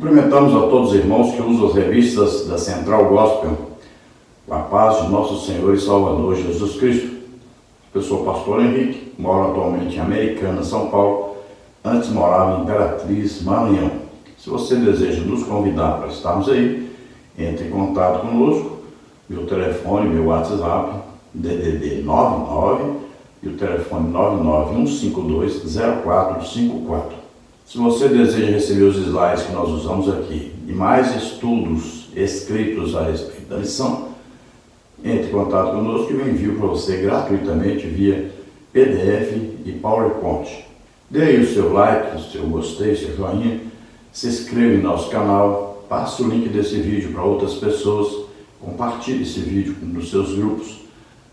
Cumprimentamos a todos os irmãos que usam as revistas da Central Gospel, com a paz de nosso Senhor e Salvador Jesus Cristo. Eu sou o pastor Henrique, moro atualmente em Americana, São Paulo. Antes morava em Imperatriz, Maranhão. Se você deseja nos convidar para estarmos aí, entre em contato conosco. Meu telefone, meu WhatsApp, DDD 99 e o telefone 991520454. Se você deseja receber os slides que nós usamos aqui e mais estudos escritos a respeito da lição, entre em contato conosco e eu envio para você gratuitamente via PDF e PowerPoint. Dê aí o seu like, o seu gostei, o seu joinha, se inscreva em nosso canal, passe o link desse vídeo para outras pessoas, compartilhe esse vídeo nos seus grupos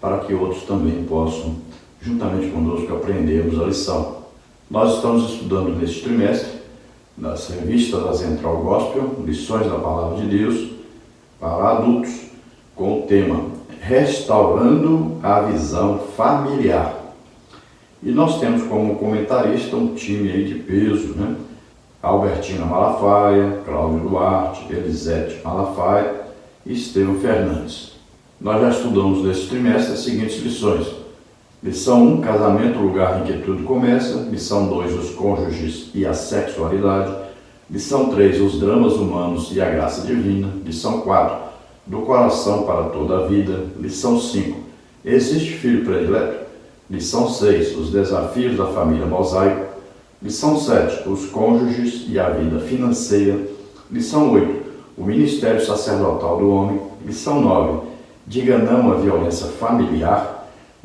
para que outros também possam, juntamente conosco, aprendermos a lição. Nós estamos estudando neste trimestre, nas revistas da Central Gospel, lições da Palavra de Deus para adultos, com o tema Restaurando a Visão Familiar. E nós temos como comentarista um time aí de peso, né? Albertina Malafaia, Cláudio Duarte, Elisete Malafaia e Estevão Fernandes. Nós já estudamos neste trimestre as seguintes lições. Lição 1, casamento, lugar em que tudo começa. Lição 2, os cônjuges e a sexualidade. Lição 3, os dramas humanos e a graça divina. Lição 4, do coração para toda a vida. Lição 5, existe filho predileto? Lição 6, os desafios da família mosaico. Lição 7, os cônjuges e a vida financeira. Lição 8, o ministério sacerdotal do homem. Lição 9, diga não à violência familiar.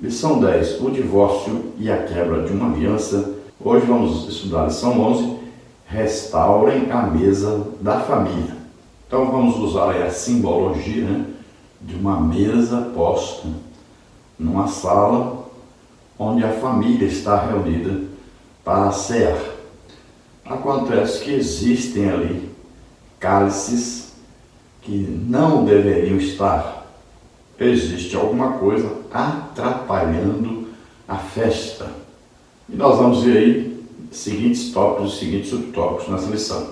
Lição 10, o divórcio e a quebra de uma aliança. Hoje vamos estudar a lição 11, restaurem a mesa da família. Então vamos usar aí a simbologia, né, de uma mesa posta numa sala onde a família está reunida para cear. Acontece que existem ali cálices que não deveriam estar. Existe alguma coisa atrapalhando a festa. E nós vamos ver aí seguintes tópicos e seguintes subtópicos nessa lição.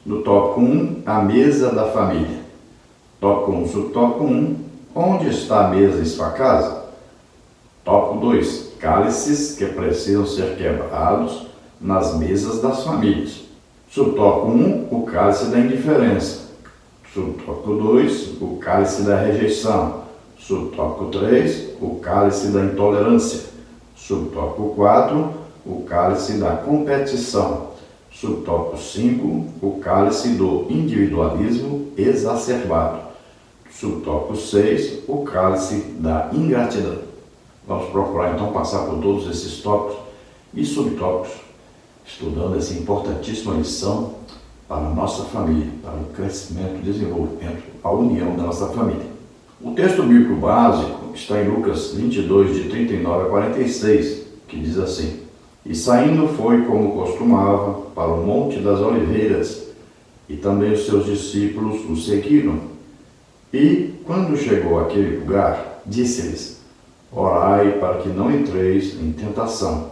No tópico 1, a mesa da família. Tópico 1, subtópico 1, onde está a mesa em sua casa? Tópico 2, cálices que precisam ser quebrados nas mesas das famílias. Subtópico 1, o cálice da indiferença. Subtópico 2, o cálice da rejeição. Subtópico 3, o cálice da intolerância. Subtópico 4, o cálice da competição. Subtópico 5, o cálice do individualismo exacerbado. Subtópico 6, o cálice da ingratidão. Vamos procurar então passar por todos esses tópicos e subtópicos, estudando essa importantíssima lição para a nossa família, para o crescimento, desenvolvimento, a união da nossa família. O texto bíblico básico está em Lucas 22, de 39 a 46, que diz assim: E saindo foi como costumava para o Monte das Oliveiras, e também os seus discípulos o seguiram. E, quando chegou àquele lugar, disse-lhes: Orai para que não entreis em tentação.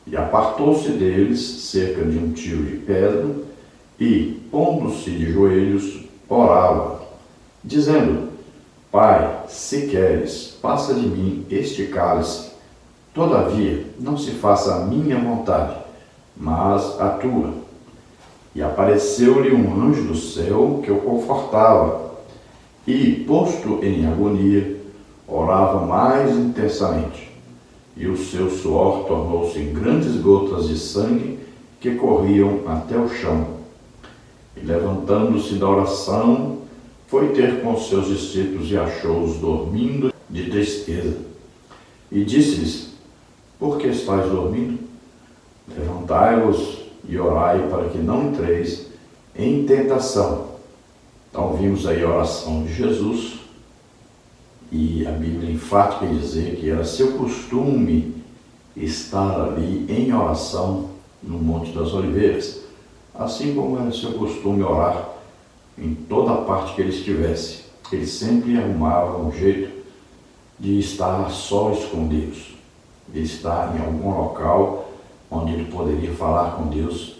E apartou-se deles cerca de um tiro de pedra, e, pondo-se de joelhos, orava, dizendo: Pai, se queres, passa de mim este cálice. Todavia, não se faça a minha vontade, mas a tua. E apareceu-lhe um anjo do céu que o confortava, e, posto em agonia, orava mais intensamente. E o seu suor tornou-se em grandes gotas de sangue que corriam até o chão. E, levantando-se da oração, foi ter com seus discípulos e achou-os dormindo de tristeza. E disse-lhes: Por que estáis dormindo? Levantai-vos e orai para que não entreis em tentação. Então vimos aí a oração de Jesus, e a Bíblia enfática em dizer que era seu costume estar ali em oração no Monte das Oliveiras, assim como era seu costume orar em toda a parte que ele estivesse. Ele sempre arrumava um jeito de estar a sós com Deus, de estar em algum local onde ele poderia falar com Deus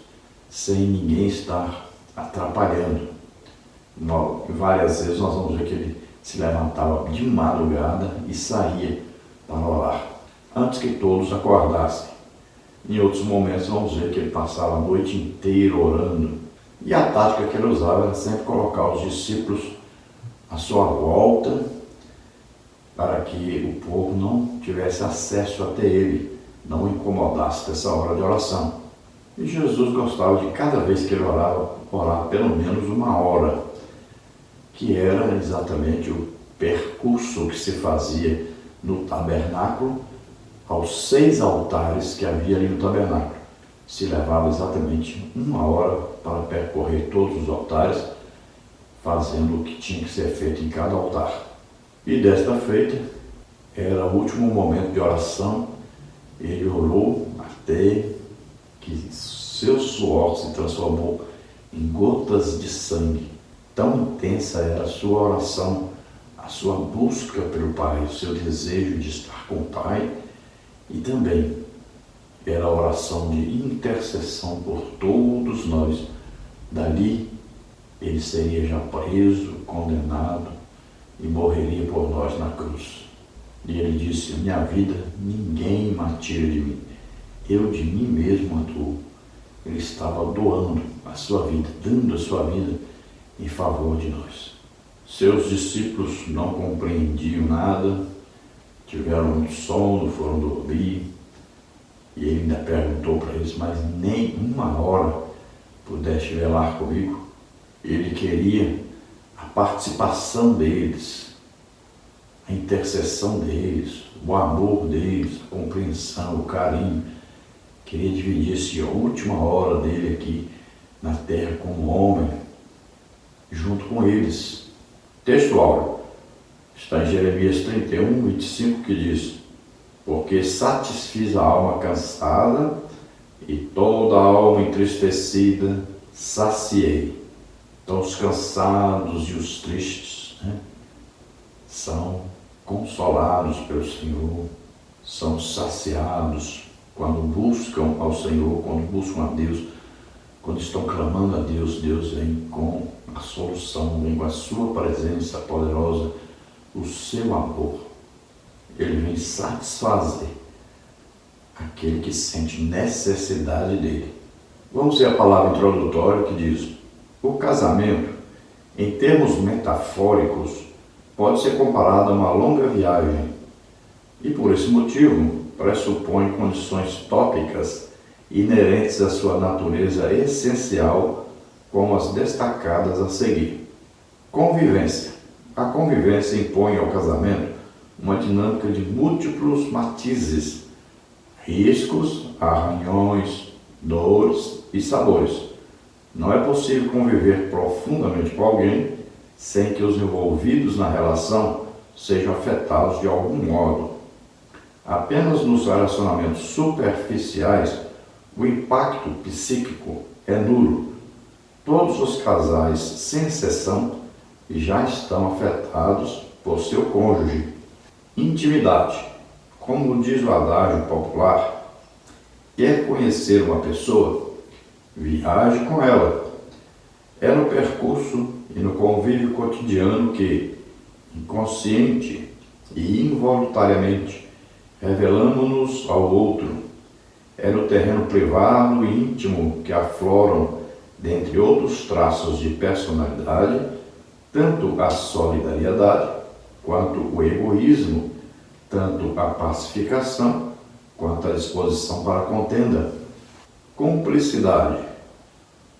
sem ninguém estar atrapalhando. Várias vezes nós vamos ver que ele se levantava de madrugada e saía para orar, antes que todos acordassem. Em outros momentos vamos ver que ele passava a noite inteira orando. E a tática que ele usava era sempre colocar os discípulos à sua volta, para que o povo não tivesse acesso até ele, não o incomodasse dessa hora de oração. E Jesus gostava de, cada vez que ele orava, orar pelo menos uma hora, que era exatamente o percurso que se fazia no tabernáculo, aos 6 altares que havia ali no tabernáculo. Se levava exatamente uma hora para percorrer todos os altares, fazendo o que tinha que ser feito em cada altar. E desta feita, era o último momento de oração. Ele orou até que seu suor se transformou em gotas de sangue. Tão intensa era a sua oração, a sua busca pelo Pai, o seu desejo de estar com o Pai, e também era a oração de intercessão por todos nós. Dali, ele seria já preso, condenado e morreria por nós na cruz. E ele disse: minha vida ninguém me tira de mim, eu de mim mesmo atuo. Ele estava doando a sua vida, dando a sua vida em favor de nós. Seus discípulos não compreendiam nada, tiveram muito sono, foram dormir, e ele ainda perguntou para eles: mas nem uma hora pudeste velar comigo? Ele queria a participação deles, a intercessão deles, o amor deles, a compreensão, o carinho. Queria dividir a última hora dele aqui na terra como homem, junto com eles. Texto áureo está em Jeremias 31, 25, que diz: porque satisfiz a alma cansada e toda a alma entristecida saciei. Então os cansados e os tristes, são consolados pelo Senhor, são saciados quando buscam ao Senhor, quando buscam a Deus, quando estão clamando a Deus. Deus vem com a solução, vem com a sua presença poderosa, o seu amor. Ele vem satisfazer aquele que sente necessidade dele. Vamos ver a palavra introdutória que diz: o casamento, em termos metafóricos, pode ser comparado a uma longa viagem e, por esse motivo, pressupõe condições tópicas inerentes à sua natureza essencial, como as destacadas a seguir. Convivência. A convivência impõe ao casamento uma dinâmica de múltiplos matizes, riscos, arranhões, dores e sabores. Não é possível conviver profundamente com alguém sem que os envolvidos na relação sejam afetados de algum modo. Apenas nos relacionamentos superficiais o impacto psíquico é nulo. Todos os casais, sem exceção, já estão afetados por seu cônjuge. Intimidade. Como diz o adágio popular, quer conhecer uma pessoa? Viaje com ela. É no percurso e no convívio cotidiano que, inconsciente e involuntariamente, revelamos-nos ao outro. É no terreno privado e íntimo que afloram, dentre outros traços de personalidade, tanto a solidariedade quanto o egoísmo, tanto a pacificação quanto a disposição para a contenda. Cumplicidade.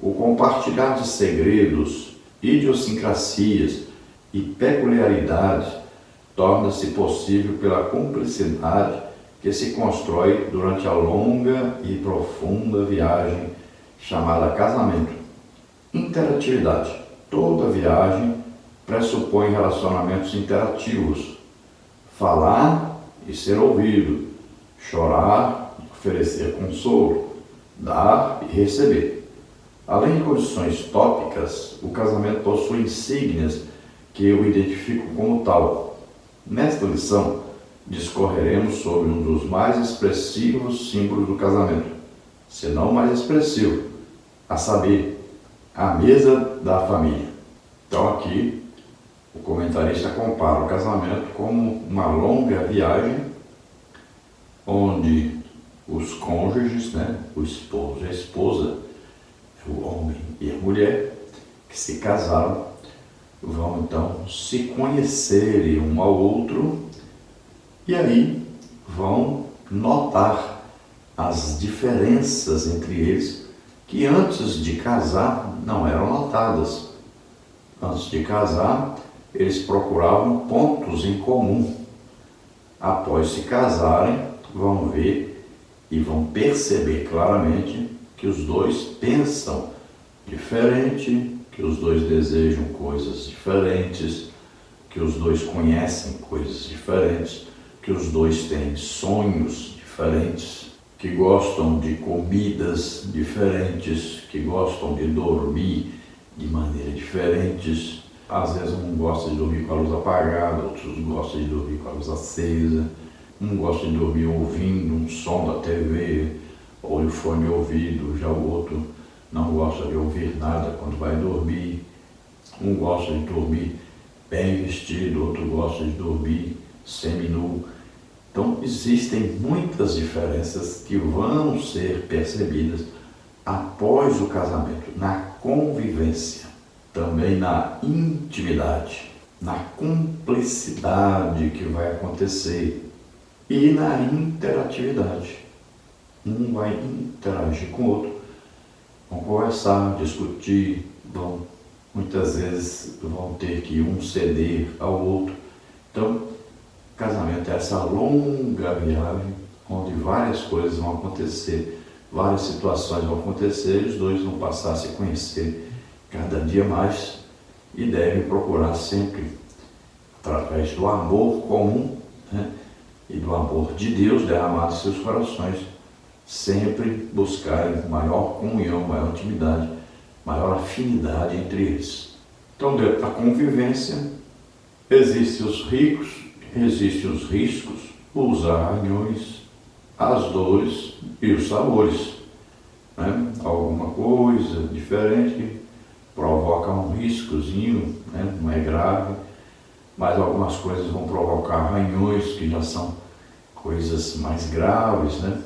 O compartilhar de segredos, idiosincrasias e peculiaridades torna-se possível pela cumplicidade que se constrói durante a longa e profunda viagem chamada casamento. Interatividade. Toda viagem pressupõe relacionamentos interativos. Falar e ser ouvido, chorar e oferecer consolo, dar e receber. Além de condições tópicas, o casamento possui insígnias que eu identifico como tal. Nesta lição, discorreremos sobre um dos mais expressivos símbolos do casamento, se não o mais expressivo, a saber, a mesa da família. Então aqui o comentarista compara o casamento como uma longa viagem onde os cônjuges, né, o esposo e a esposa, o homem e a mulher, que se casaram, vão então se conhecerem um ao outro e aí vão notar as diferenças entre eles que antes de casar não eram notadas. Antes de casar, eles procuravam pontos em comum. Após se casarem, vão ver e vão perceber claramente que os dois pensam diferente, que os dois desejam coisas diferentes, que os dois conhecem coisas diferentes, que os dois têm sonhos diferentes, que gostam de comidas diferentes, que gostam de dormir de maneira diferentes. Às vezes um gosta de dormir com a luz apagada, outros gostam de dormir com a luz acesa, um gosta de dormir ouvindo um som da TV ou de fone de ouvido, já o outro não gosta de ouvir nada quando vai dormir. Um gosta de dormir bem vestido, outro gosta de dormir seminu. Então existem muitas diferenças que vão ser percebidas após o casamento, na convivência, também na intimidade, na cumplicidade que vai acontecer e na interatividade. Um vai interagir com o outro, vão conversar, discutir, muitas vezes vão ter que um ceder ao outro. Então, casamento é essa longa viagem onde várias coisas vão acontecer, várias situações vão acontecer e os dois vão passar a se conhecer cada dia mais e devem procurar sempre, através do amor comum, né, e do amor de Deus derramado em seus corações, sempre buscarem maior comunhão, maior intimidade, maior afinidade entre eles. Então, dentro da convivência, existem os ricos, existem os riscos, os arranhões, as dores e os sabores. Né? Alguma coisa diferente que provoca um riscozinho, né? Não é grave, mas algumas coisas vão provocar arranhões que já são coisas mais graves, né?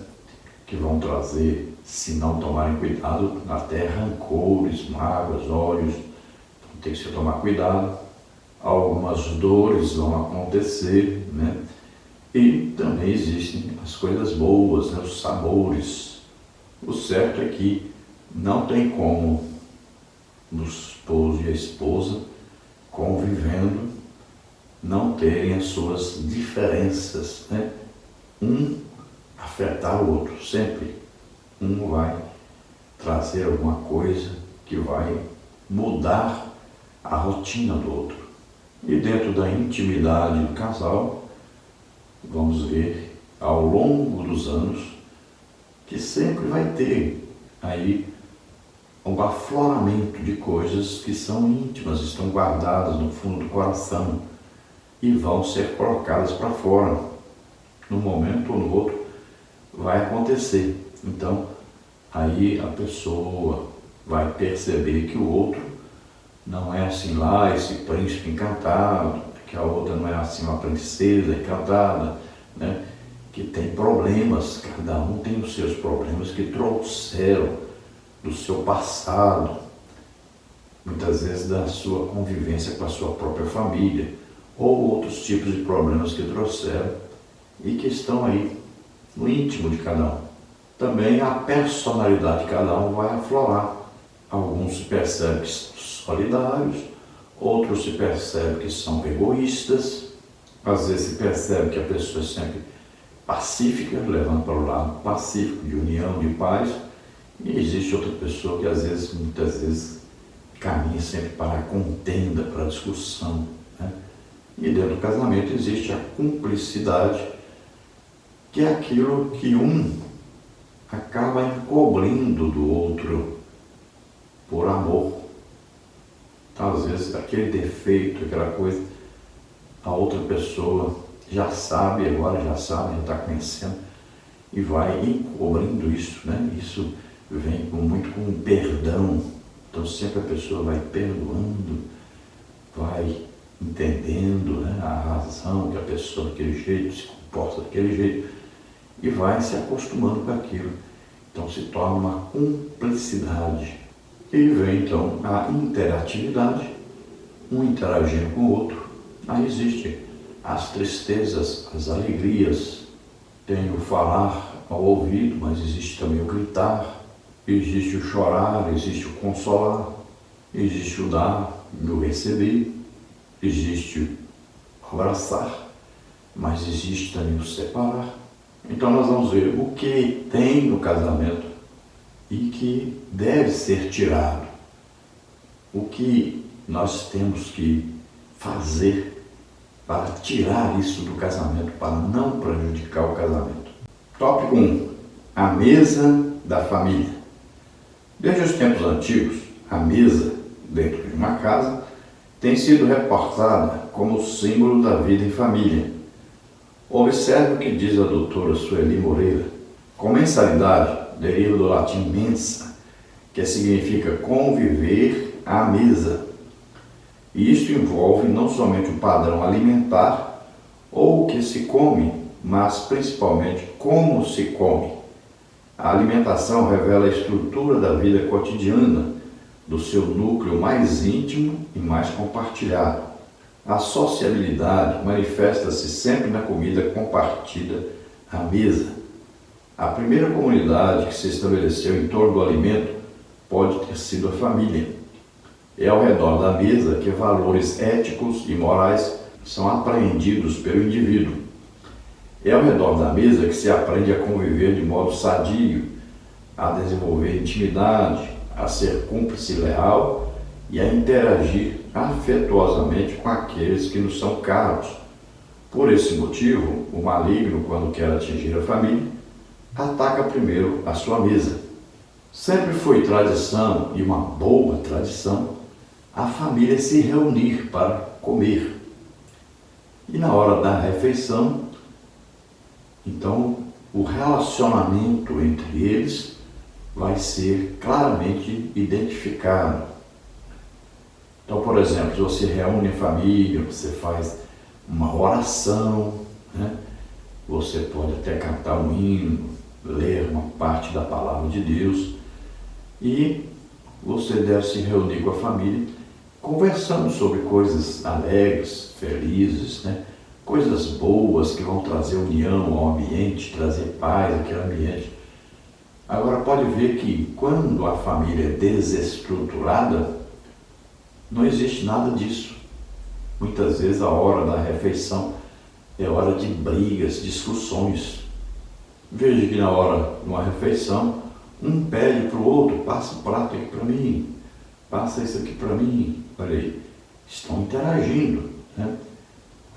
Que vão trazer, se não tomarem cuidado, até rancores, mágoas, ódios. Então tem que se tomar cuidado. Algumas dores vão acontecer, né? E também existem as coisas boas, né? Os sabores. O certo é que não tem como o esposo e a esposa convivendo não terem as suas diferenças, né? Um afetar o outro, sempre. Um vai trazer alguma coisa que vai mudar a rotina do outro. E dentro da intimidade do casal, vamos ver ao longo dos anos que sempre vai ter aí um afloramento de coisas que são íntimas, estão guardadas no fundo do coração e vão ser colocadas para fora. Num momento ou no outro vai acontecer. Então, aí a pessoa vai perceber que o outro não é assim lá, esse príncipe encantado, que a outra não é assim uma princesa encantada, né? Que tem problemas, cada um tem os seus problemas que trouxeram do seu passado, muitas vezes da sua convivência com a sua própria família, ou outros tipos de problemas que trouxeram e que estão aí no íntimo de cada um. Também a personalidade de cada um vai aflorar. Alguns se percebem que são solidários, outros se percebem que são egoístas, às vezes se percebe que a pessoa é sempre pacífica, levando para o lado pacífico, de união, de paz, e existe outra pessoa que às vezes, muitas vezes, caminha sempre para a contenda, para a discussão, né? E dentro do casamento existe a cumplicidade, que é aquilo que um acaba encobrindo do outro por amor. Então, às vezes, aquele defeito, aquela coisa, a outra pessoa já sabe, agora já sabe, já está conhecendo, e vai encobrindo isso, né? Isso vem muito com perdão, Então sempre a pessoa vai perdoando, vai entendendo, né, a razão que a pessoa daquele jeito se comporta daquele jeito e vai se acostumando com aquilo. Então se torna uma cumplicidade. E vem então a interatividade, um interagindo com o outro. Aí existem as tristezas, as alegrias, tem o falar ao ouvido, mas existe também o gritar, existe o chorar, existe o consolar, existe o dar e o receber, existe o abraçar, mas existe também o separar. Então nós vamos ver o que tem no casamento e que deve ser tirado. O que nós temos que fazer para tirar isso do casamento, para não prejudicar o casamento. Tópico 1. A mesa da família. Desde os tempos antigos, a mesa dentro de uma casa tem sido reportada como símbolo da vida em família. Observe o que diz a doutora Sueli Moreira. Comensalidade deriva do latim mensa, que significa conviver à mesa. E isto envolve não somente o padrão alimentar ou o que se come, mas principalmente como se come. A alimentação revela a estrutura da vida cotidiana, do seu núcleo mais íntimo e mais compartilhado. A sociabilidade manifesta-se sempre na comida compartida à mesa. A primeira comunidade que se estabeleceu em torno do alimento pode ter sido a família. É ao redor da mesa que valores éticos e morais são apreendidos pelo indivíduo. É ao redor da mesa que se aprende a conviver de modo sadio, a desenvolver intimidade, a ser cúmplice leal e a interagir afetuosamente com aqueles que nos são caros. Por esse motivo, o maligno, quando quer atingir a família, ataca primeiro a sua mesa. Sempre foi tradição, e uma boa tradição, a família se reunir para comer. E na hora da refeição, então, o relacionamento entre eles vai ser claramente identificado. Então, por exemplo, se você reúne a família, você faz uma oração, né? Você pode até cantar um hino, ler uma parte da palavra de Deus e você deve se reunir com a família conversando sobre coisas alegres, felizes, né? Coisas boas que vão trazer união ao ambiente, trazer paz àquele ambiente. Agora pode ver que quando a família é desestruturada, não existe nada disso. Muitas vezes a hora da refeição é hora de brigas, discussões. Veja que na hora de uma refeição, um pede para o outro, passa o prato aqui para mim, passa isso aqui para mim. Olha aí, estão interagindo, né?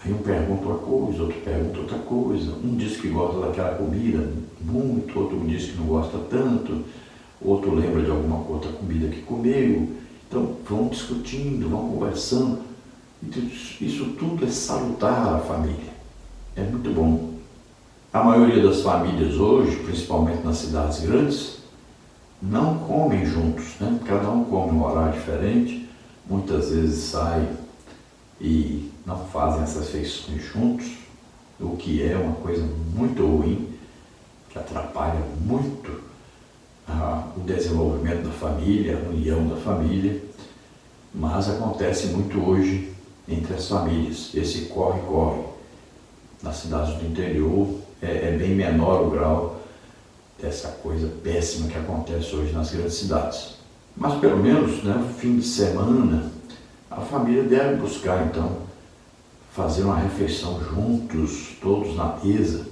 Aí um pergunta uma coisa, outro pergunta outra coisa. Um diz que gosta daquela comida muito, outro diz que não gosta tanto, outro lembra de alguma outra comida que comeu. Então vão discutindo, vão conversando. Isso tudo é salutar a família. É muito bom. A maioria das famílias hoje, principalmente nas cidades grandes, não comem juntos, né? Cada um come um horário diferente, muitas vezes saem e não fazem essas refeições juntos, o que é uma coisa muito ruim, que atrapalha muito o desenvolvimento da família, a união da família, mas acontece muito hoje entre as famílias, esse corre-corre. Nas cidades do interior é bem menor o grau dessa coisa péssima que acontece hoje nas grandes cidades. Mas pelo menos, né, no fim de semana, a família deve buscar então fazer uma refeição juntos, todos na mesa,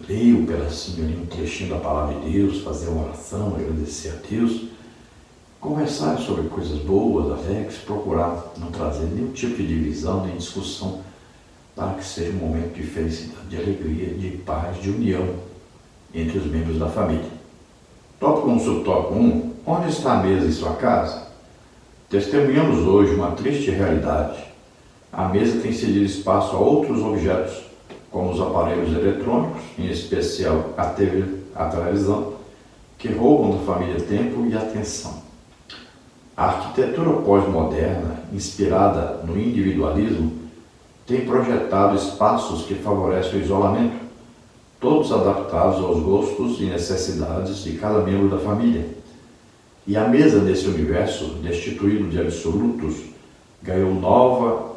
ler um pedacinho ali, um trechinho da palavra de Deus, fazer uma oração, agradecer a Deus, conversar sobre coisas boas, alegres, procurar não trazer nenhum tipo de divisão, nem discussão, para que seja um momento de felicidade, de alegria, de paz, de união entre os membros da família. Tópico 1, subtópico 1. Onde está a mesa em sua casa? Testemunhamos hoje uma triste realidade. A mesa tem cedido espaço a outros objetos, como os aparelhos eletrônicos, em especial a TV, a televisão, que roubam da família tempo e atenção. A arquitetura pós-moderna, inspirada no individualismo, tem projetado espaços que favorecem o isolamento, todos adaptados aos gostos e necessidades de cada membro da família. E a mesa nesse universo, destituído de absolutos, ganhou nova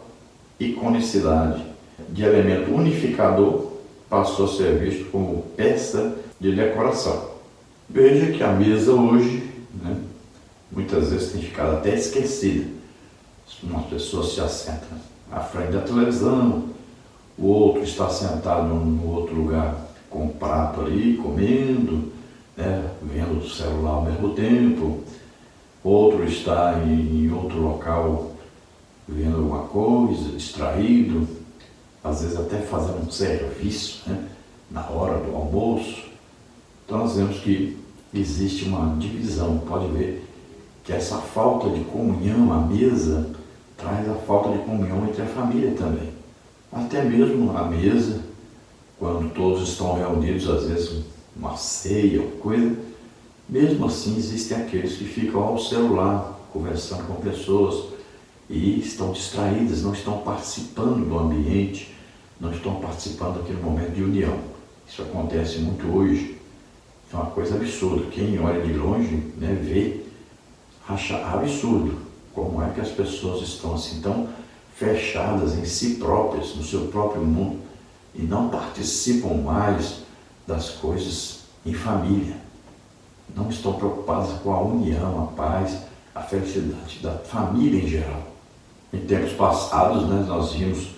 iconicidade. De elemento unificador, passou a ser visto como peça de decoração. Veja que a mesa hoje, muitas vezes tem ficado até esquecida. Uma pessoa se assenta à frente da televisão, o outro está sentado no outro lugar com um prato ali, comendo, vendo o celular ao mesmo tempo. Outro está em outro local vendo alguma coisa, distraído, às vezes até fazendo um serviço, na hora do almoço. Então nós vemos que existe uma divisão. Pode ver que essa falta de comunhão à mesa traz a falta de comunhão entre a família também. Até mesmo a mesa, quando todos estão reunidos, às vezes uma ceia ou coisa, mesmo assim existem aqueles que ficam ao celular, conversando com pessoas e estão distraídas, não estão participando do ambiente, não estão participando daquele momento de união. Isso acontece muito hoje. É uma coisa absurda. Quem olha de longe, vê, acha absurdo como é que as pessoas estão assim tão fechadas em si próprias, no seu próprio mundo, e não participam mais das coisas em família. Não estão preocupadas com a união, a paz, a felicidade da família em geral. Em tempos passados, nós vimos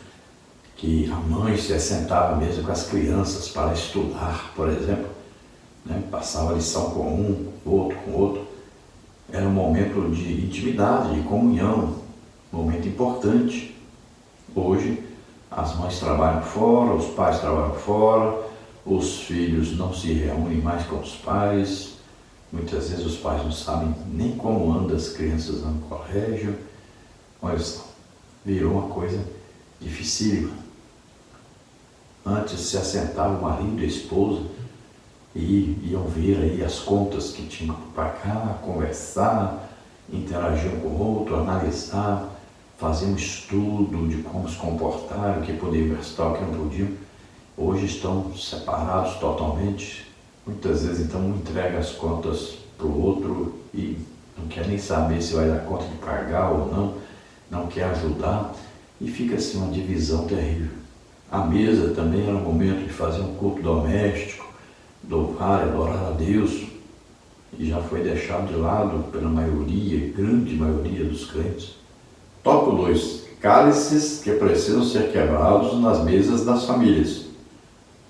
que a mãe se assentava mesmo com as crianças para estudar, por exemplo, passava a lição com um, com outro. Era um momento de intimidade, de comunhão, um momento importante. Hoje, as mães trabalham fora, os pais trabalham fora, os filhos não se reúnem mais com os pais. Muitas vezes os pais não sabem nem como andam as crianças no colégio. Olha só, virou uma coisa dificílima. Antes se assentava o marido e a esposa e iam ver aí as contas que tinham para cá, conversar, interagir um com o outro, analisar, fazer um estudo de como se comportar, o que podia gastar, o que não podiam. Hoje estão separados totalmente. Muitas vezes então um entrega as contas para o outro e não quer nem saber se vai dar conta de pagar ou não, não quer ajudar, e fica assim uma divisão terrível. A mesa também era um momento de fazer um culto doméstico, louvar, adorar a Deus, e já foi deixado de lado pela maioria, grande maioria dos crentes. Tópico 2. Cálices que precisam ser quebrados nas mesas das famílias.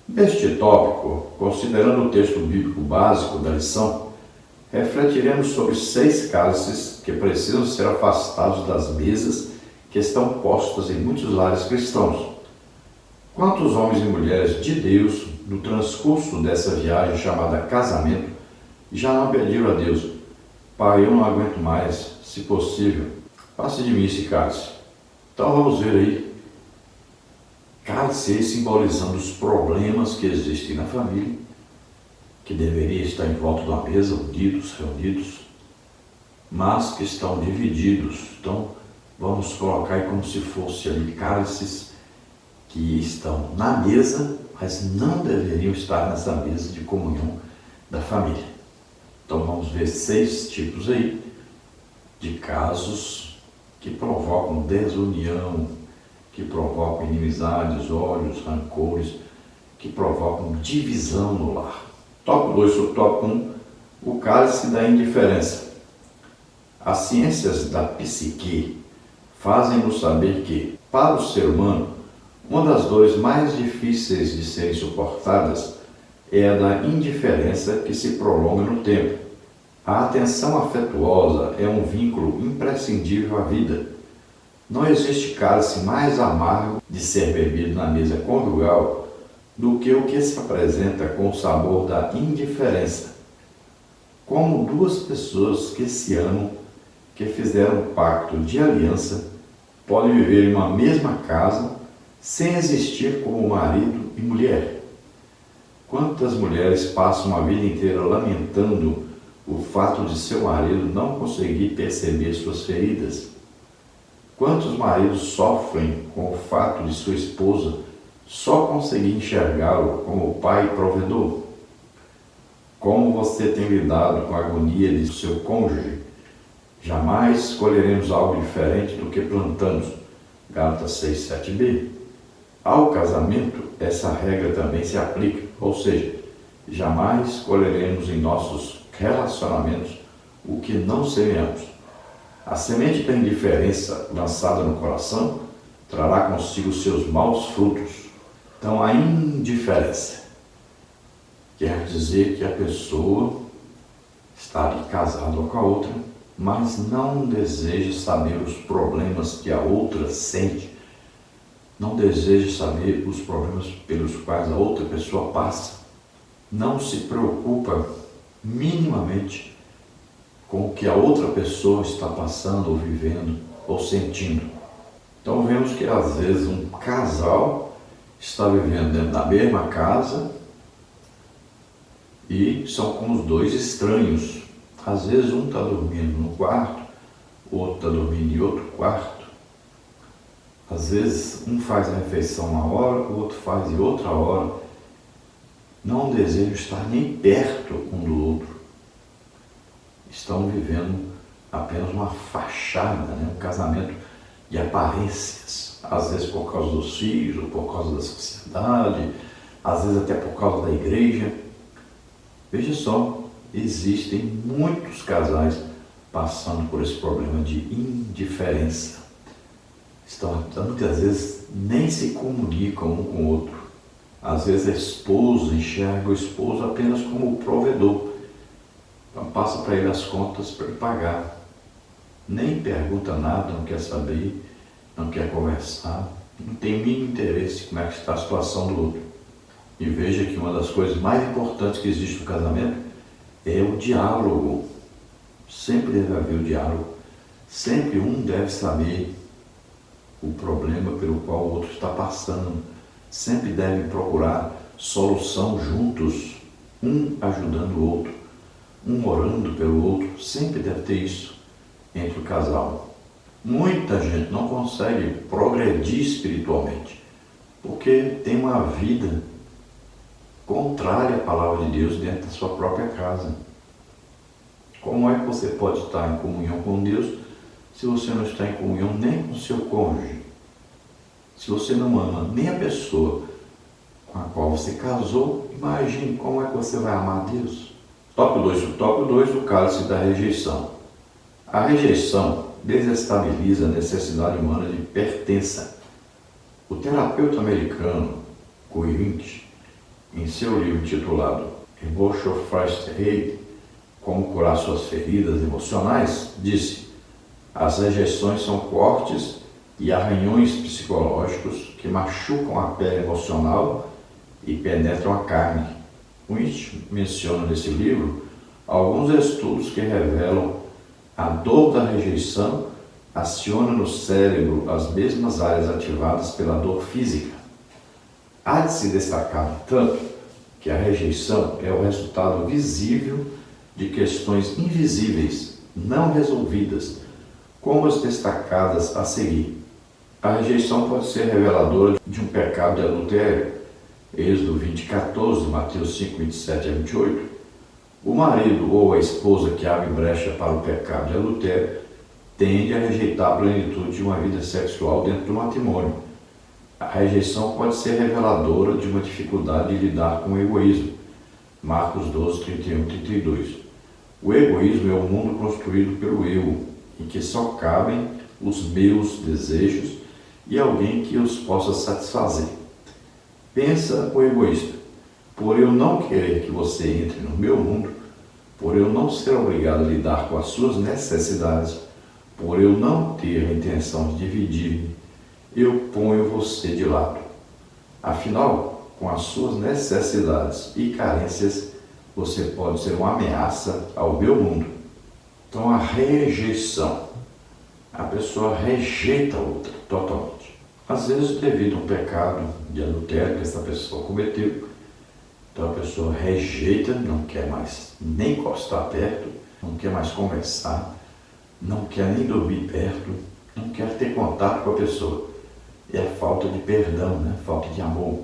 Neste tópico, considerando o texto bíblico básico da lição, refletiremos sobre 6 cálices que precisam ser afastados das mesas que estão postas em muitos lares cristãos. Quantos homens e mulheres de Deus, no transcurso dessa viagem chamada casamento, já não pediram a Deus: Pai, eu não aguento mais, se possível, passe de mim esse cálice. Então vamos ver aí, cálice simbolizando os problemas que existem na família, que deveria estar em volta de uma mesa, unidos, reunidos, mas que estão divididos. Então vamos colocar aí como se fosse ali cálices que estão na mesa, mas não deveriam estar nessa mesa de comunhão da família. Então vamos ver 6 tipos aí de casos que provocam desunião, que provocam inimizades, ódios, rancores, que provocam divisão no lar. Tópico 2 sobre tópico 1, o cálice da indiferença. As ciências da psique fazem-nos saber que, para o ser humano, uma das dores mais difíceis de serem suportadas é a da indiferença que se prolonga no tempo. A atenção afetuosa é um vínculo imprescindível à vida. Não existe cálice mais amargo de ser bebido na mesa conjugal do que o que se apresenta com o sabor da indiferença. Como 2 pessoas que se amam, que fizeram um pacto de aliança, podem viver em uma mesma casa sem existir como marido e mulher. Quantas mulheres passam a vida inteira lamentando o fato de seu marido não conseguir perceber suas feridas? Quantos maridos sofrem com o fato de sua esposa só conseguir enxergá-lo como pai provedor? Como você tem lidado com a agonia de seu cônjuge? Jamais colheremos algo diferente do que plantamos. Gálatas 6:7b. Ao casamento, essa regra também se aplica, ou seja, jamais colheremos em nossos relacionamentos o que não semeamos. A semente da indiferença lançada no coração trará consigo seus maus frutos. Então, a indiferença quer dizer que a pessoa está ali casada com a outra, mas não deseja saber os problemas que a outra sente, não deseja saber os problemas pelos quais a outra pessoa passa, não se preocupa minimamente com o que a outra pessoa está passando, ou vivendo, ou sentindo. Então vemos que às vezes um casal está vivendo dentro da mesma casa e são como os dois estranhos. Às vezes um está dormindo no quarto, o outro está dormindo em outro quarto. Às vezes um faz a refeição uma hora, o outro faz em outra hora. Não desejam estar nem perto um do outro. Estão vivendo apenas uma fachada, um casamento de aparências. Às vezes por causa dos filhos, ou por causa da sociedade, às vezes até por causa da igreja. Veja só, existem muitos casais passando por esse problema de indiferença. Muitas vezes nem se comunicam um com o outro. Às vezes a esposa enxerga o esposo apenas como o provedor. Então passa para ele as contas para ele pagar. Nem pergunta nada, não quer saber, não quer conversar, não tem o mínimo interesse em como é que está a situação do outro. E veja que uma das coisas mais importantes que existe no casamento é o diálogo. Sempre deve haver o diálogo. Sempre um deve saber o problema pelo qual o outro está passando. Sempre devem procurar solução juntos, um ajudando o outro, um orando pelo outro. Sempre deve ter isso entre o casal. Muita gente não consegue progredir espiritualmente porque tem uma vida contrária à palavra de Deus dentro da sua própria casa. Como é que você pode estar em comunhão com Deus se você não está em comunhão nem com o seu cônjuge? Se você não ama nem a pessoa com a qual você casou, imagine como é que você vai amar Deus. Tópico 2, o cálice da rejeição. A rejeição desestabiliza a necessidade humana de pertença. O terapeuta americano Guy Wink, em seu livro intitulado Emotional First Aid, Como Curar Suas Feridas Emocionais, disse: as rejeições são cortes e arranhões psicológicos que machucam a pele emocional e penetram a carne. Wink menciona nesse livro alguns estudos que revelam a dor da rejeição aciona no cérebro as mesmas áreas ativadas pela dor física. Há de se destacar, portanto, que a rejeição é o resultado visível de questões invisíveis, não resolvidas, como as destacadas a seguir. A rejeição pode ser reveladora de um pecado de adultério. Êxodo 20:14, Mateus 5:27-28. O marido ou a esposa que abre brecha para o pecado de adultério tende a rejeitar a plenitude de uma vida sexual dentro do matrimônio. A rejeição pode ser reveladora de uma dificuldade de lidar com o egoísmo. Marcos 12:31-32. O egoísmo é um mundo construído pelo eu, em que só cabem os meus desejos e alguém que os possa satisfazer. Pensa o egoísta: por eu não querer que você entre no meu mundo, por eu não ser obrigado a lidar com as suas necessidades, por eu não ter a intenção de dividir-me, eu ponho você de lado. Afinal, com as suas necessidades e carências, você pode ser uma ameaça ao meu mundo. Então a rejeição, a pessoa rejeita a outra totalmente. Às vezes devido a um pecado de adultério que essa pessoa cometeu, Então a pessoa rejeita, não quer mais nem encostar perto, não quer mais conversar, não quer nem dormir perto, não quer ter contato com a pessoa. É a falta de perdão, né? Falta de amor.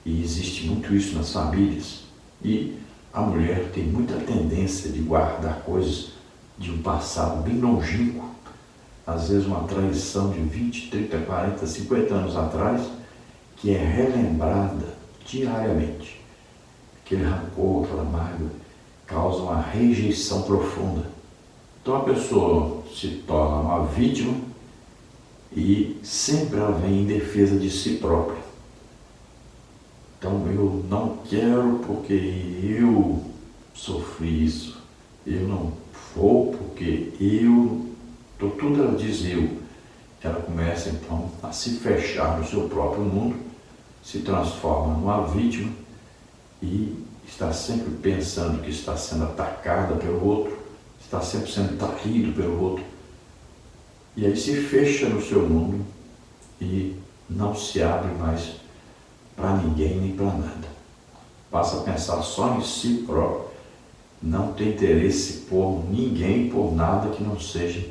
E existe muito isso nas famílias. E a mulher tem muita tendência de guardar coisas de um passado bem longínquo. Às vezes uma traição de 20, 30, 40, 50 anos atrás, que é relembrada diariamente. Aquele rancor, aquela mágoa, causa uma rejeição profunda. Então a pessoa se torna uma vítima e sempre ela vem em defesa de si própria. Então eu não quero porque eu sofri isso, eu não vou porque tudo ela diz eu. Ela começa então a se fechar no seu próprio mundo, se transforma numa vítima e está sempre pensando que está sendo atacada pelo outro, está sempre sendo traído pelo outro. E aí se fecha no seu mundo e não se abre mais para ninguém nem para nada. Passa a pensar só em si próprio, não tem interesse por ninguém, por nada que não seja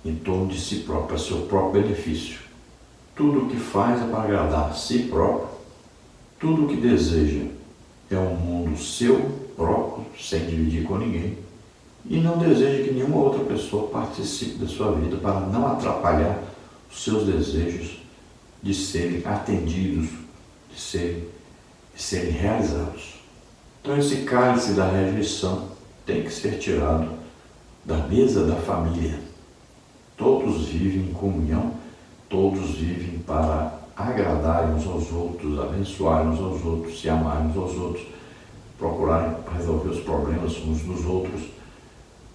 em torno de si próprio, para seu próprio benefício. Tudo o que faz é para agradar a si próprio, tudo o que deseja é um mundo seu próprio, sem dividir com ninguém, e não deseja que nenhuma outra pessoa participe da sua vida para não atrapalhar os seus desejos de serem atendidos, de serem realizados. Então esse cálice da rejeição tem que ser tirado da mesa da família. Todos vivem em comunhão, todos vivem para agradarem uns aos outros, abençoarem uns aos outros, se amarem uns aos outros, procurarem resolver os problemas uns dos outros,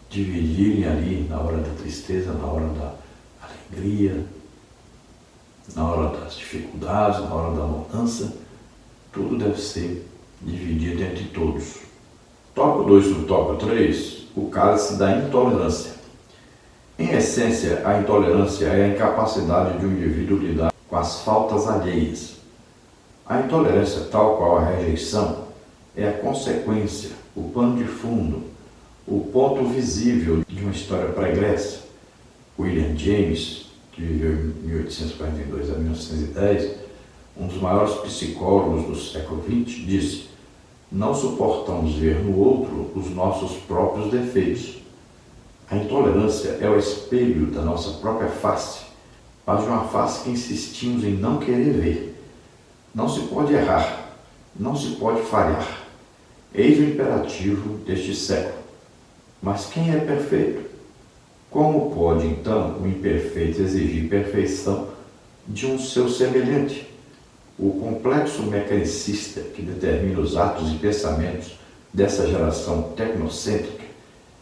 dividirem ali na hora da tristeza, na hora da alegria, na hora das dificuldades, na hora da mudança. Tudo deve ser dividido entre todos. Tópico 2 sobre tópico 3, o cálice da intolerância. Em essência, a intolerância é a incapacidade de um indivíduo lidar com as faltas alheias. A intolerância, tal qual a rejeição, é a consequência, o pano de fundo, o ponto visível de uma história pregressa. William James, que viveu em 1842 a 1910, um dos maiores psicólogos do século XX, disse: não suportamos ver no outro os nossos próprios defeitos. A intolerância é o espelho da nossa própria face, mas de uma face que insistimos em não querer ver. Não se pode errar, não se pode falhar. Eis o imperativo deste século. Mas quem é perfeito? Como pode, então, o imperfeito exigir perfeição de um seu semelhante? O complexo mecanicista que determina os atos e pensamentos dessa geração tecnocêntrica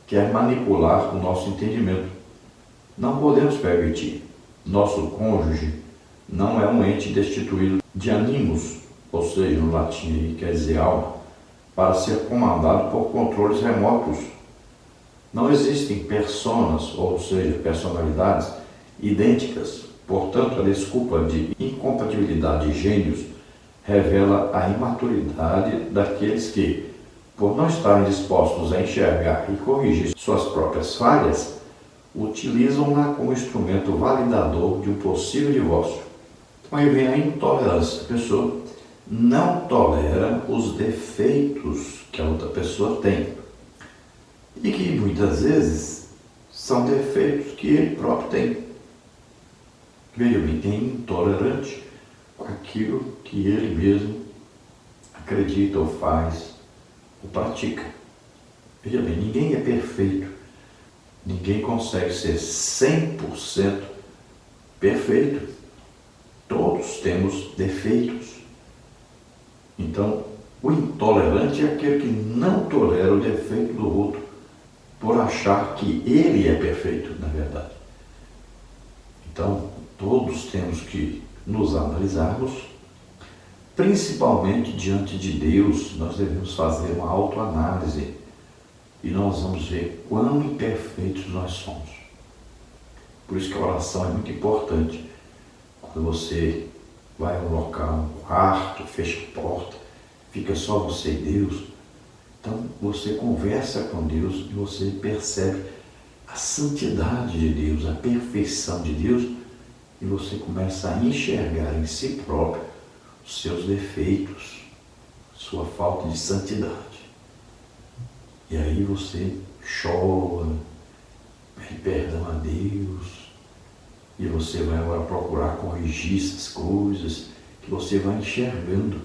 quer manipular o nosso entendimento. Não podemos permitir. Nosso cônjuge não é um ente destituído de animus, ou seja, no latim quer dizer alma, para ser comandado por controles remotos. Não existem personas, ou seja, personalidades idênticas. Portanto, a desculpa de incompatibilidade de gênios revela a imaturidade daqueles que, por não estarem dispostos a enxergar e corrigir suas próprias falhas, utilizam-na como instrumento validador de um possível divórcio. Então aí vem a intolerância. A pessoa não tolera os defeitos que a outra pessoa tem. E que muitas vezes são defeitos que ele próprio tem. Veja bem, é intolerante com aquilo que ele mesmo acredita ou faz ou pratica. Veja bem, ninguém é perfeito. Ninguém consegue ser 100% perfeito. Todos temos defeitos. Então, o intolerante é aquele que não tolera o defeito do outro por achar que ele é perfeito, na verdade. Então, todos temos que nos analisarmos, principalmente diante de Deus. Nós devemos fazer uma autoanálise e nós vamos ver quão imperfeitos nós somos. Por isso que a oração é muito importante. Quando você vai a um local, um quarto, fecha a porta fica só você e Deus. Então você conversa com Deus e você percebe a santidade de Deus, a perfeição de Deus, e você começa a enxergar em si próprio os seus defeitos, sua falta de santidade. E aí você chora, pede perdão a Deus, e você vai agora procurar corrigir essas coisas que você vai enxergando.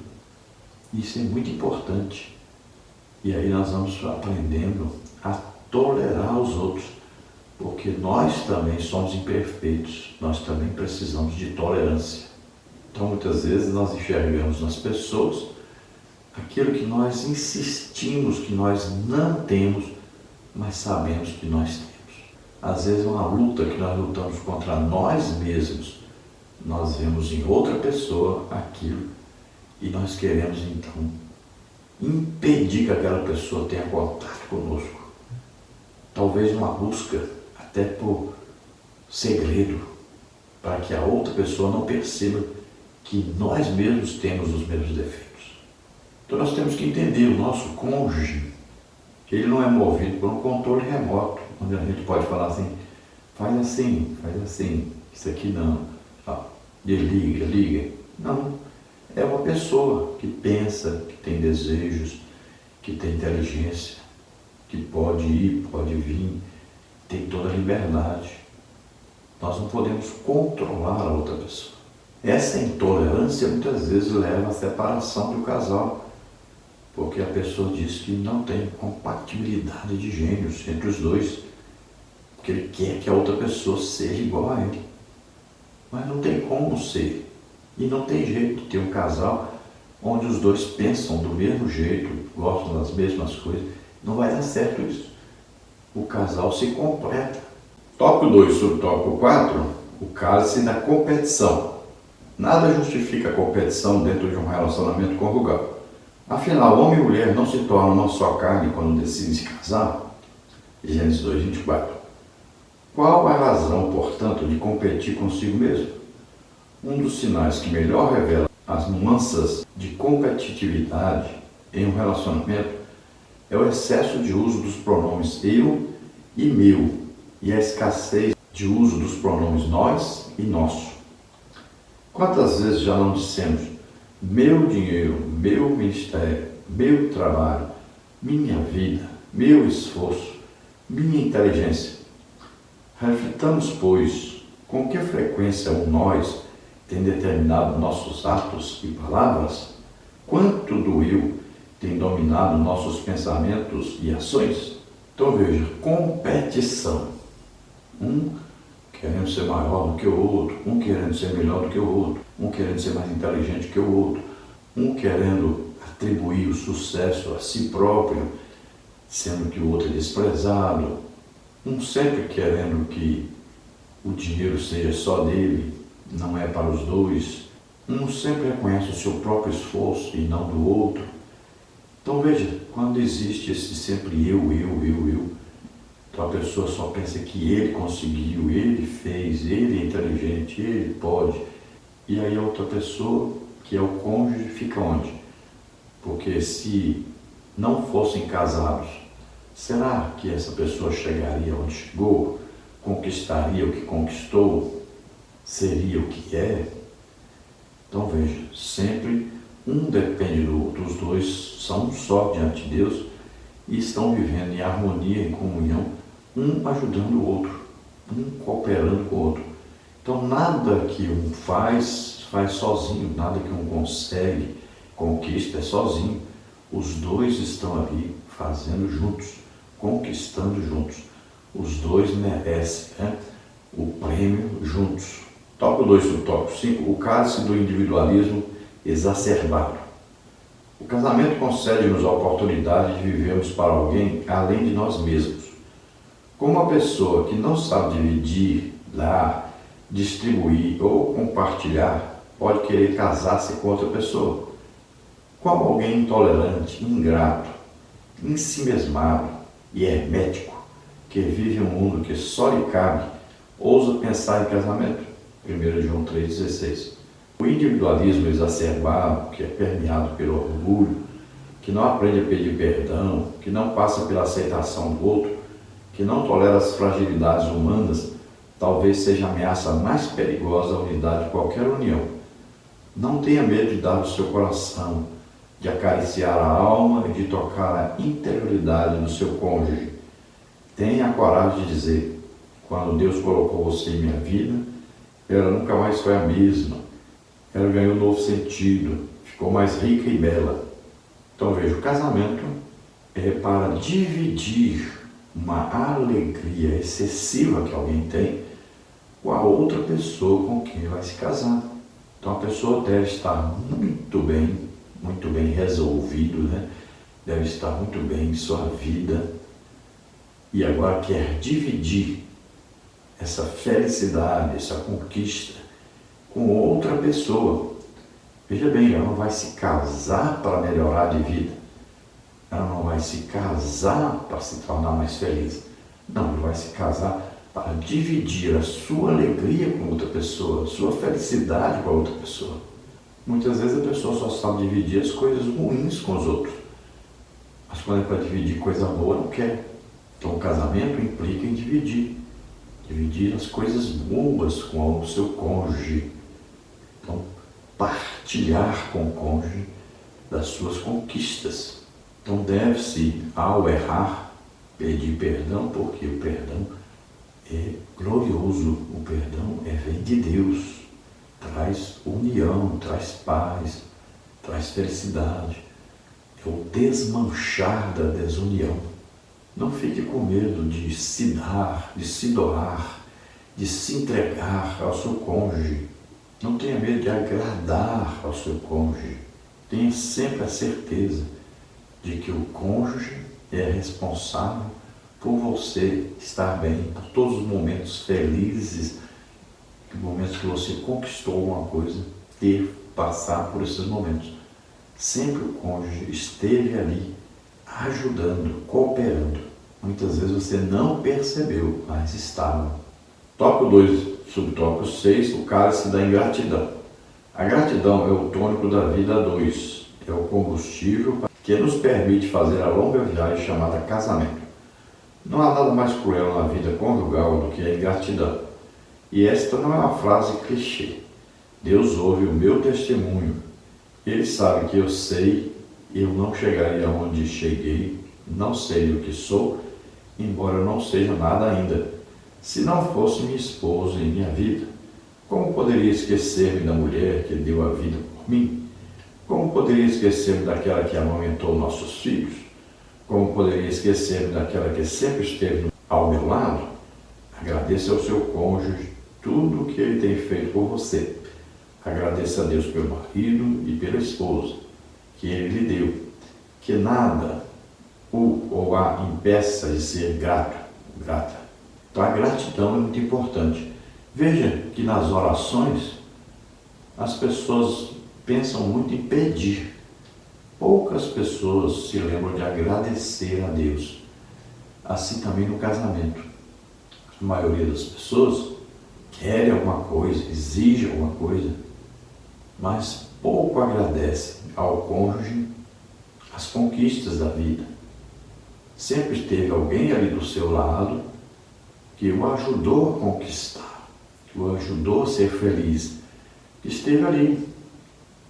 Isso é muito importante. E aí nós vamos aprendendo a tolerar os outros, porque nós também somos imperfeitos, nós também precisamos de tolerância. Então muitas vezes nós enxergamos nas pessoas aquilo que nós insistimos que nós não temos, mas sabemos que nós temos. Às vezes uma luta que nós lutamos contra nós mesmos, nós vemos em outra pessoa aquilo e nós queremos então impedir que aquela pessoa tenha contato conosco. Talvez uma busca até por segredo, para que a outra pessoa não perceba que nós mesmos temos os mesmos defeitos. Então nós temos que entender o nosso cônjuge, que ele não é movido por um controle remoto, onde a gente pode falar assim, faz assim, isso aqui não, liga. Não, é uma pessoa que pensa, que tem desejos, que tem inteligência, que pode ir, pode vir, tem toda a liberdade. Nós não podemos controlar a outra pessoa. Essa intolerância muitas vezes leva à separação do casal, porque a pessoa diz que não tem compatibilidade de gênios entre os dois, porque ele quer que a outra pessoa seja igual a ele. Mas não tem como ser. E não tem jeito de ter um casal onde os dois pensam do mesmo jeito, gostam das mesmas coisas. Não vai dar certo isso. O casal se completa. Tópico 2, subtópico 4, o cálice da competição. Nada justifica a competição dentro de um relacionamento conjugal. Afinal, homem e mulher não se tornam uma só carne quando decidem se casar? Gênesis 2, 24. Qual a razão, portanto, de competir consigo mesmo? Um dos sinais que melhor revela as nuances de competitividade em um relacionamento é o excesso de uso dos pronomes eu e meu e a escassez de uso dos pronomes nós e nosso. Quantas vezes já não dissemos meu dinheiro, meu ministério, meu trabalho, minha vida, meu esforço, minha inteligência? Reflitamos, pois, com que frequência o nós tem determinado nossos atos e palavras? Quanto do eu tem dominado nossos pensamentos e ações? Então veja, competição. Um querendo ser maior do que o outro, um querendo ser melhor do que o outro, um querendo ser mais inteligente que o outro, um querendo atribuir o sucesso a si próprio, sendo que o outro é desprezado, um sempre querendo que o dinheiro seja só dele, não é para os dois, um sempre reconhece o seu próprio esforço e não do outro. Então veja, quando existe esse sempre eu, então a pessoa só pensa que ele conseguiu, ele fez, ele é inteligente, ele pode. E aí a outra pessoa, que é o cônjuge, fica onde? Porque se não fossem casados, será que essa pessoa chegaria onde chegou? Conquistaria o que conquistou? Seria o que é? Então veja, sempre um depende do outro, os dois são um só diante de Deus e estão vivendo em harmonia, em comunhão, um ajudando o outro, um cooperando com o outro. Então nada que um faz sozinho, nada que um consegue, conquista é sozinho. Os dois estão ali fazendo juntos, conquistando juntos. Os dois merecem, o prêmio juntos. Tópico 2, subtópico 5, o cálice do individualismo exacerbado. O casamento concede-nos a oportunidade de vivermos para alguém além de nós mesmos. Como uma pessoa que não sabe dividir, dar, distribuir ou compartilhar pode querer casar-se com outra pessoa? Como alguém intolerante, ingrato, ensimesmado e hermético, que vive um mundo que só lhe cabe, ousa pensar em casamento? 1 João 3,16. O individualismo exacerbado, que é permeado pelo orgulho, que não aprende a pedir perdão, que não passa pela aceitação do outro, que não tolera as fragilidades humanas, talvez seja a ameaça mais perigosa à unidade de qualquer união. Não tenha medo de dar o seu coração, de acariciar a alma e de tocar a interioridade do seu cônjuge. Tenha a coragem de dizer: quando Deus colocou você em minha vida, ela nunca mais foi a mesma. Ela ganhou um novo sentido, ficou mais rica e bela. Então veja, o casamento é para dividir uma alegria excessiva que alguém tem com a outra pessoa com quem vai se casar. Então a pessoa deve estar muito bem resolvido, né? Deve estar muito bem em sua vida e agora quer dividir essa felicidade, essa conquista com outra pessoa. Veja bem, ela não vai se casar para melhorar de vida. Ela não vai se casar para se tornar mais feliz. Não, ela vai se casar para dividir a sua alegria com outra pessoa, a sua felicidade com a outra pessoa. Muitas vezes a pessoa só sabe dividir as coisas ruins com os outros. Mas quando é para dividir coisa boa, não quer. Então o casamento implica em dividir as coisas boas com o seu cônjuge. Então, partilhar com o cônjuge das suas conquistas. Então deve-se, ao errar, pedir perdão, porque o perdão é glorioso, o perdão vem de Deus, traz união, traz paz, traz felicidade, é o desmanchar da desunião. Não fique com medo de se dar, de se doar, de se entregar ao seu cônjuge. Não tenha medo de agradar ao seu cônjuge. Tenha sempre a certeza de que o cônjuge é responsável por você estar bem, por todos os momentos felizes, momentos que você conquistou alguma coisa, passar por esses momentos. Sempre o cônjuge esteve ali, ajudando, cooperando. Muitas vezes você não percebeu, mas estava. Tópico 2, subtópico 6, o cálice da ingratidão. A gratidão é o tônico da vida a dois, é o combustível que nos permite fazer a longa viagem chamada casamento. Não há nada mais cruel na vida conjugal do que a ingratidão. E esta não é uma frase clichê. Deus ouve o meu testemunho. Ele sabe que eu sei, eu não chegaria onde cheguei, não sei o que sou, embora eu não seja nada ainda. Se não fosse minha esposa em minha vida, como poderia esquecer-me da mulher que deu a vida por mim? Como poderia esquecer-me daquela que amamentou nossos filhos? Como poderia esquecer-me daquela que sempre esteve ao meu lado? Agradeça ao seu cônjuge tudo o que ele tem feito por você. Agradeça a Deus pelo marido e pela esposa que ele lhe deu. Que nada ou a impeça de ser grata. Então a gratidão é muito importante. Veja que nas orações as pessoas pensam muito em pedir. Poucas pessoas se lembram de agradecer a Deus. Assim também no casamento. A maioria das pessoas querem alguma coisa, exige alguma coisa, mas pouco agradece ao cônjuge as conquistas da vida. Sempre teve alguém ali do seu lado que o ajudou a conquistar, que o ajudou a ser feliz, que esteve ali.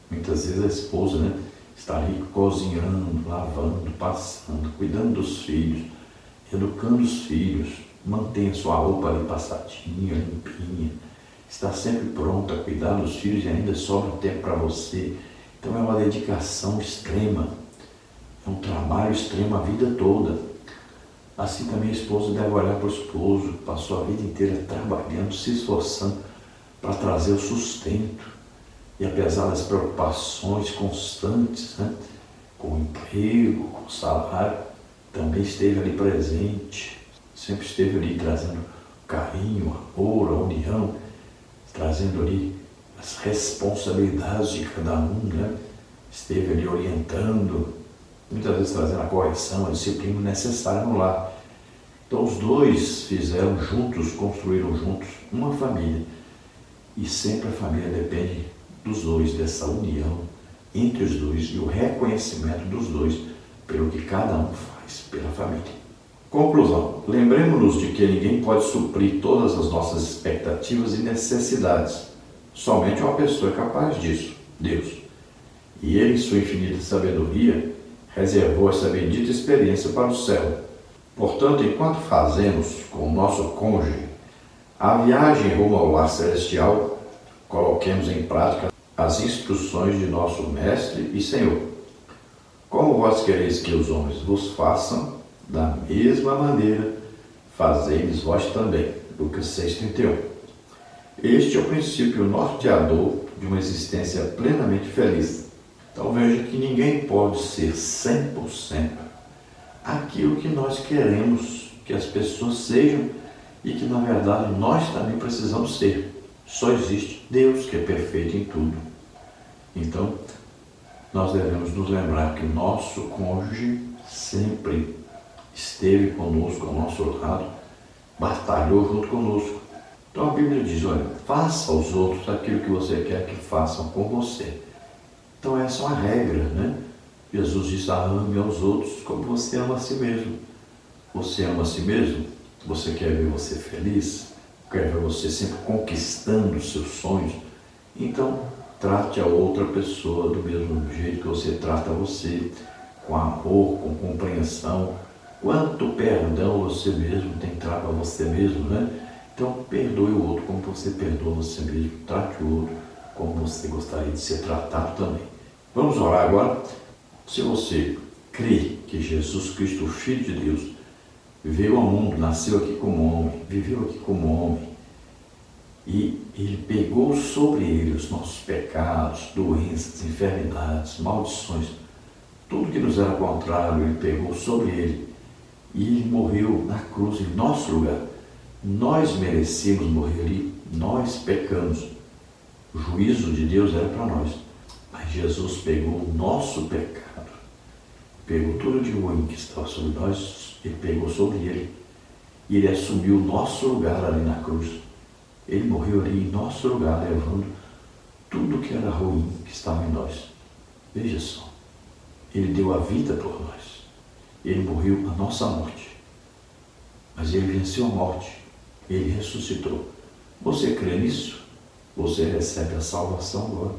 Muitas vezes a esposa, está ali cozinhando, lavando, passando, cuidando dos filhos, educando os filhos, mantém a sua roupa ali passadinha, limpinha, está sempre pronta a cuidar dos filhos e ainda sobra tempo para você. Então é uma dedicação extrema, é um trabalho extremo a vida toda. Assim também a esposa deve olhar para o esposo, que passou a vida inteira trabalhando, se esforçando para trazer o sustento. E apesar das preocupações constantes, com o emprego, com o salário, também esteve ali presente, sempre esteve ali trazendo o carinho, o amor, a união, trazendo ali as responsabilidades de cada um, esteve ali orientando, muitas vezes trazendo a correção, a disciplina necessária no lar. Então os dois fizeram juntos, construíram juntos uma família. E sempre a família depende dos dois, dessa união entre os dois e o reconhecimento dos dois pelo que cada um faz pela família. Conclusão. Lembremos-nos de que ninguém pode suprir todas as nossas expectativas e necessidades. Somente uma pessoa é capaz disso, Deus. E Ele, em sua infinita sabedoria, reservou essa bendita experiência para o céu. Portanto, enquanto fazemos com o nosso cônjuge a viagem rumo ao lar celestial, coloquemos em prática as instruções de nosso Mestre e Senhor. Como vós quereis que os homens vos façam, da mesma maneira, fazei-lhes vós também. Lucas 6,31. Este é o princípio norteador de uma existência plenamente feliz. Então veja que ninguém pode ser 100% aquilo que nós queremos que as pessoas sejam e que, na verdade, nós também precisamos ser. Só existe Deus que é perfeito em tudo. Então, nós devemos nos lembrar que o nosso cônjuge sempre esteve conosco, ao nosso lado, batalhou junto conosco. Então a Bíblia diz, olha, faça aos outros aquilo que você quer que façam com você. Então essa é uma regra, né? Jesus diz, ame aos outros como você ama a si mesmo. Você ama a si mesmo? Você quer ver você feliz? Quer ver você sempre conquistando os seus sonhos? Então, trate a outra pessoa do mesmo jeito que você trata você, com amor, com compreensão. Quanto perdão você mesmo tem que dar para você mesmo, né? Então, perdoe o outro como você perdoa você mesmo. Trate o outro como você gostaria de ser tratado também. Vamos orar agora. Se você crê que Jesus Cristo, o Filho de Deus, veio ao mundo, nasceu aqui como homem, viveu aqui como homem, e Ele pegou sobre Ele os nossos pecados, doenças, enfermidades, maldições, tudo que nos era contrário, Ele pegou sobre Ele, e Ele morreu na cruz em nosso lugar. Nós merecíamos morrer ali, nós pecamos. O juízo de Deus era para nós, mas Jesus pegou o nosso pecado, pegou tudo de ruim que estava sobre nós, Ele pegou sobre Ele, e Ele assumiu o nosso lugar ali na cruz. Ele morreu ali em nosso lugar, levando tudo que era ruim que estava em nós. Veja só, Ele deu a vida por nós, Ele morreu a nossa morte, mas Ele venceu a morte, Ele ressuscitou. Você crê nisso? Você recebe a salvação agora,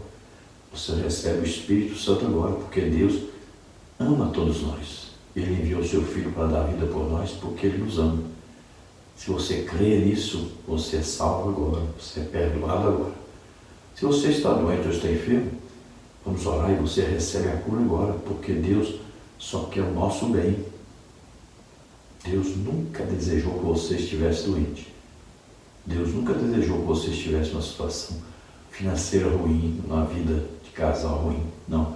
você recebe o Espírito Santo agora, porque Deus ama todos nós. Ele enviou o seu Filho para dar vida por nós, porque Ele nos ama. Se você crê nisso, você é salvo agora, você é perdoado agora. Se você está doente ou está enfermo, vamos orar e você recebe a cura agora, porque Deus só quer o nosso bem. Deus nunca desejou que você estivesse doente. Deus nunca desejou que você estivesse numa situação financeira ruim, numa vida de casal ruim. Não.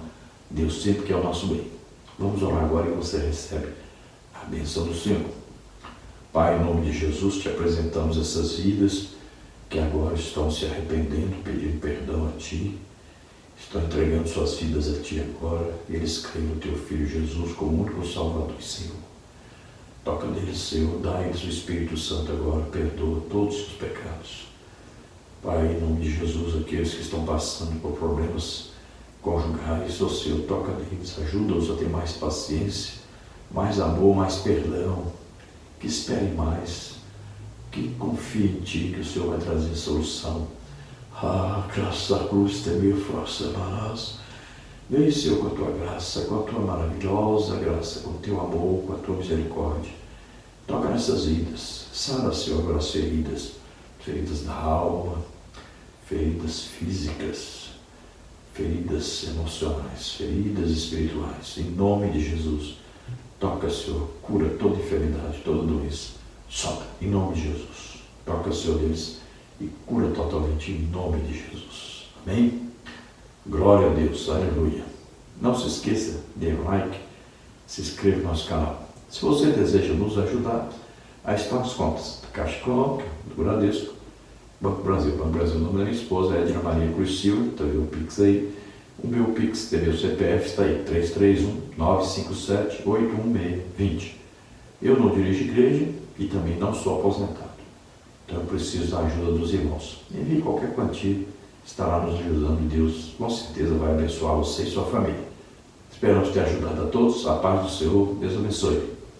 Deus sempre quer o nosso bem. Vamos orar agora e você recebe a bênção do Senhor. Pai, em nome de Jesus, te apresentamos essas vidas que agora estão se arrependendo, pedindo perdão a Ti, estão entregando suas vidas a Ti agora. Eles creem no Teu Filho Jesus como único Salvador e Senhor. Toca neles, Senhor, dá-lhes o Espírito Santo agora, perdoa todos os seus pecados. Pai, em nome de Jesus, aqueles que estão passando por problemas conjugais, ó Senhor, toca neles, ajuda-os a ter mais paciência, mais amor, mais perdão, que esperem mais, que confiem em Ti, que o Senhor vai trazer solução. Ah, graças a cruz, temeu força, mas vem, Senhor, com a Tua graça, com a Tua maravilhosa graça, com o Teu amor, com a Tua misericórdia. Toca nessas vidas, sara, Senhor, agora as feridas, feridas da alma, feridas físicas, feridas emocionais, feridas espirituais, em nome de Jesus. Toca, Senhor, cura toda enfermidade, toda doença. Solta, em nome de Jesus. Toca, Senhor Deus, e cura totalmente em nome de Jesus. Amém? Glória a Deus, aleluia. Não se esqueça, dê um like, se inscreva no nosso canal. Se você deseja nos ajudar, aí estão as contas da Caixa Econômica, do Bradesco, Banco Brasil, o nome da minha esposa é Edna Maria Cruz Silva, está aí o Pix aí. O meu Pix, meu CPF está aí, 331-957-81620. Eu não dirijo igreja e também não sou aposentado. Então eu preciso da ajuda dos irmãos. Envie qualquer quantia estará nos ajudando e Deus com certeza vai abençoar você e sua família. Esperamos ter ajudado a todos. A paz do Senhor. Deus abençoe.